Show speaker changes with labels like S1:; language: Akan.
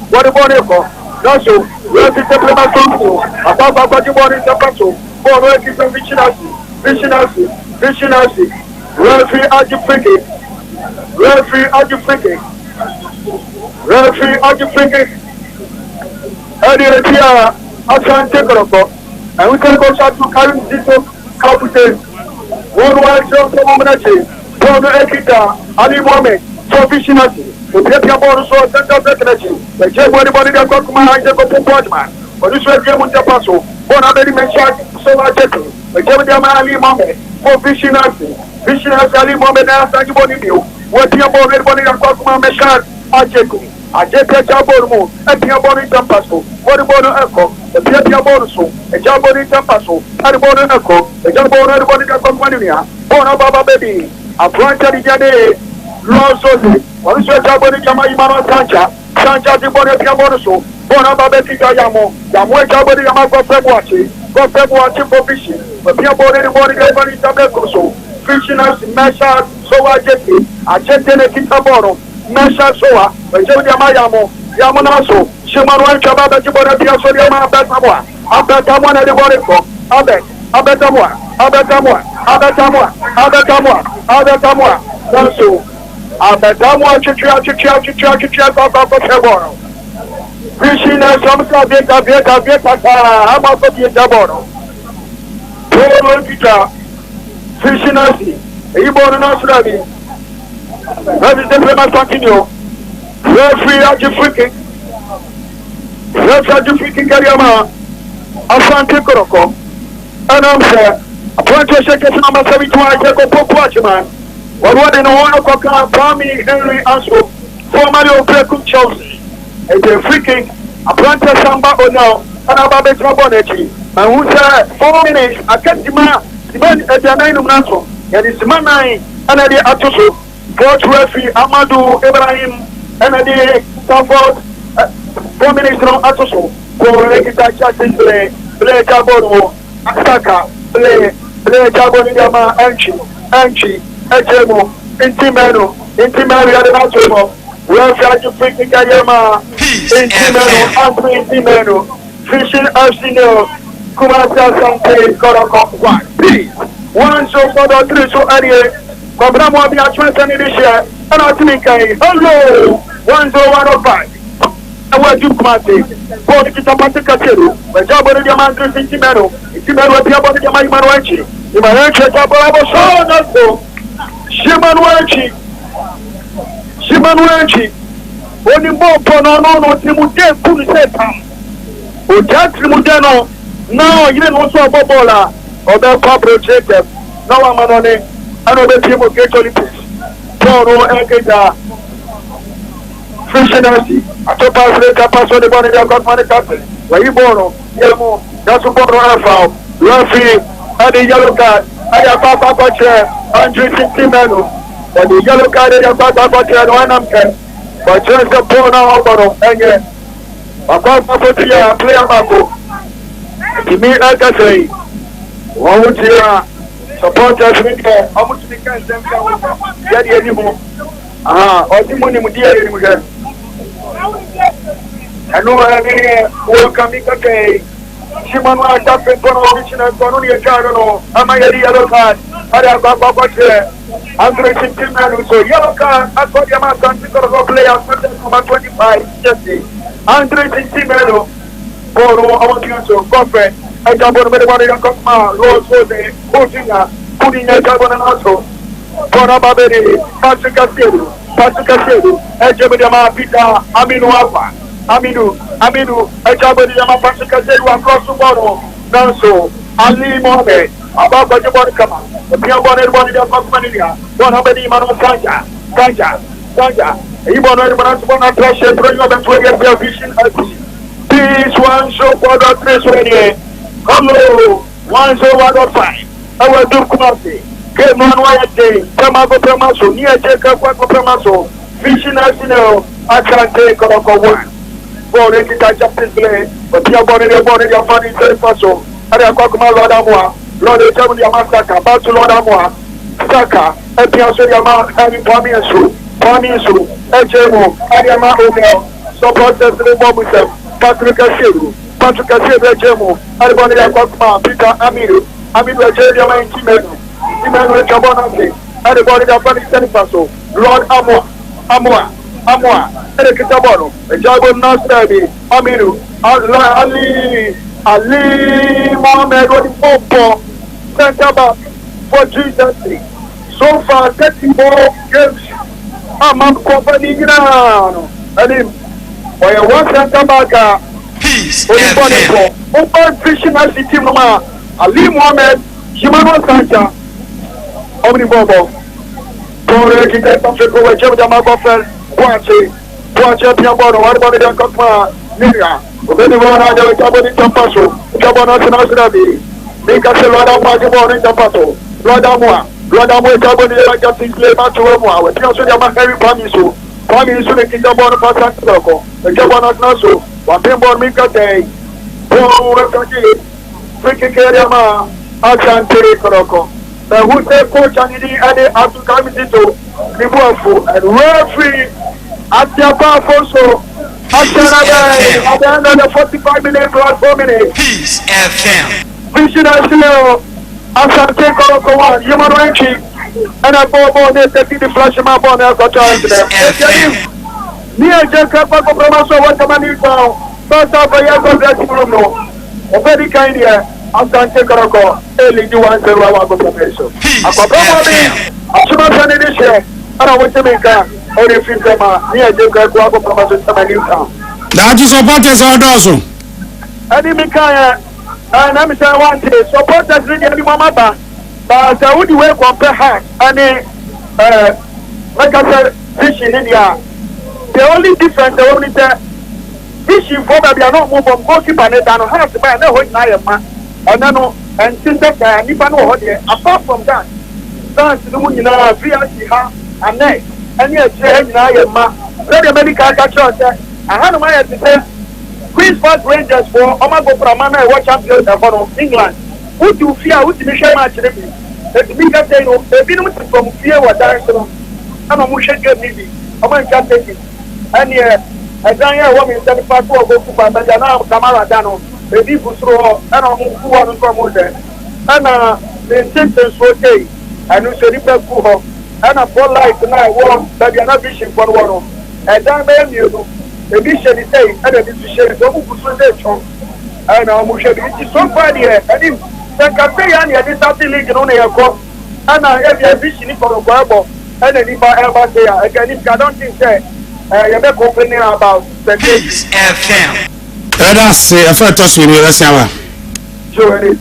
S1: what the body for. Also, where the supplement from about what you want in the battle. For where is the vicinity. Referee at the free. Referee at the free. Earlier here, I can't take it up. And we can go to carry this captain. One while John Monachi, Paul Ekita, Ali Mohamed, for vicinity. The Pia Boris was sent out the the Jim anybody that got my eyes up to Portman. But this was Jim Japaso, one of the mentioned so much. The Jim Ali Mohamed, for vicinity. Vicinity Ali Mohamed, and anybody knew. What Pia Boris everybody that got my machine, Ajeku. Ajeku Jabormo, and Pia Boris Japaso, what about Echo, the Pia Boriso, a Jabori Japaso, and about Echo, the Jabor everybody that got Mania, Bona Baba Baby, a planted Jade, Lord Sozi. What is your job on the Yamano Sancha? Sancha di Bonia Piamoso, Bona Babeti Yamo, Yamu Jabody Yamago February, go February for fishing, but Piaboni the morning everybody Tabecoso, fishing us, Mesha, Soa Jetty, a Jetty Kitaboro, Mesha Soa, but Jamayamo, Yamonaso, Shimano Chababa Jibona Piaso Yama Betamwa, Abetamwa and the Borico, Abetamwa, so. Abedamwa chicha baba February. Fishing as some Vieta, I'm out of the Jaboro. Polo Pita, fishing as Ibon and Australia. That is the famous continue. Referee at the freaking Gariama, Asante Koroko. And I'm saying, a point of second number 72, I take a book watchman. What in one of Tommy Henry Anso, formerly of Precum Chelsea, and the freaking apprentice Samba Ono, and Ababe Trabonetti, and who said 4 minutes, I can't demand the man at the 9 of Nato, and it's man 9, and at the Atoso, Coach Referee Amadou Ibrahim, and at the Stafford 4 minutes from Atoso, for Rekita Chatin play Jaboro, Asaka, play Jaboniyama, Anchi. Ejemo, Intimeno, Adamato, Welfare to freaking Gayama, Intimeno, Fishing Arsenal, Kumasa Sante, Koroko, 1. Please, 1 so for the 3 so area, Kobramo be a transfer in this year, and I think hello, 10105. And what you Kumate, for the Kitapati Casero, when Jabber Yaman Intimeno, Piabo Yamanuachi, you might enter Jabbo, so not so. Shimanuachi, only more Ponono, Timude, Puniseta, Ujat Mudeno, now you didn't also a bobola, or the project, now I'm on it, I know the team will get Olympics. Toro Egeta, Fishinasi, I told Pastor Pass on the body of God Money Castle, where you borrow, Yelmo, that's a borrow alpha, Rafi, and the yellow card, I have Papa chair. 160 men, but the yellow card is about to one of them. But just a poor now, and yet, about Papatia, player Marco. To me, like I say, what would you support us with her? How much they can send get anymore? Or the money would dear anymore. I know I mean, welcome me. Shimano Tape Original Colonia Carano, Amaya yellow card, Ada Andre Simpson, so yellow card, I got Yama Santico player, number 25, Jesse. Andre Simpson, for our council, Godfrey, I got one of the money of Kotma, Rose Jose, putting a carbon and also. For Ababedi, Patrick Castillo, Ejabama Pita, Aminu Alpha. Aminu, Ejabodi Yama Patrick across the border. Nanso, Ali Mohamed, Abba Bajabon Kama, the Piabon everybody of Mania, 100 Mano Sanja, Ibon everyone pressure, bring up and 20 vision. This one show for the 3 ready. Hello, 101.5. I will do Kumasi. Came on one day, Tamago Pramaso, near Jacob Pramaso, Fishing Arsenal, I can't take Koroko 1. For it is a justice play, but you are born in your funny Paso, and I call my Lord Amoa, Lord Yamasaka, back to Lord Amoa, Saka, and Piasso Yama, having Pamiasu, Ejemo, Ayama Omel, supporters in the moment. Patrick Asheru, Jemo, everybody that got Peter Amiru Ajay, Emmanuel Chabonate, everybody that got Paso, Lord Amwa, Eric Tabono, Jabo Nasrabi, Amiru, Ali Mohamed, Popo, center back for Jesus' sake. So far, 34 games. I'm company now. And him, for a one center back,
S2: Peace
S1: open fishing as the team, Ali Mohamed, Shimano Santa, Omni Bobo. Tore Kita Patrick over Jama Buffel, Poache, Piabono, everybody that got Niria, Benivana, Jaboni Tampaso, Jabona Sinabi, Mika Lord Pajabon in Tampato, Lord Amwa, Jaboni, like a thing play back to Roma, with Piasso Yamahari Pamiso, Pamiso, the Kitabon Pasan Loco, the Jabona Naso, Wapimbo Mika Day, Freaking Kariama, Asante Koroko. The who say coach and the Abdul Kamitito, Nibuafu, and referee at the Afonso. At the end of the 45 minutes or 4 minutes.
S2: Peace FM.
S1: Vision Asilo, Asante Koroko one, human ranking, and a ball they take the flash of my ball as a child to them. Near Jacob Promaso, what the man is now. First of all, you bless Bruno. A very kind here. Asante Koroko, Eli, you want to run out of the nation. I'm going to this year. I don't want to make a only 50 near Jacob Promaso to my new town.
S3: That is supporters also.
S1: Any Mikaya, and I'm saying one day, supporters really any mama, but I would work compare her and like I said, fishing in India. The only difference, the only fishing for baby, I don't move from goalkeeper and I don't have to buy no hood now, and since that, if I know apart from that, that's the one you know, VRC and next, and yet, let the medical catch us. I had my to say, Queen's Park Rangers for Omago Pramana, watch champions of England. Who do fear, who to share match? The bigger say, no, they've been from fear or direction. I'm a motion get me. I'm going to take it. And yeah, I don't hear what we 75 go to Pamela, Tamara Dano, the people throw, and I'm who want to promote them. And the sentence for day, and we say, and a full life tonight, one, that you're not fishing for one. And then you know. The vision is saying, and the vision is over and I'm so far here. And if the cafe and the starting league on a cup, and I have a vision for a Bible, and then if I ever say, again, if I don't think that you're not complaining about the
S2: Peace FM.
S3: That's a first touch with you, that's our.
S1: Sure.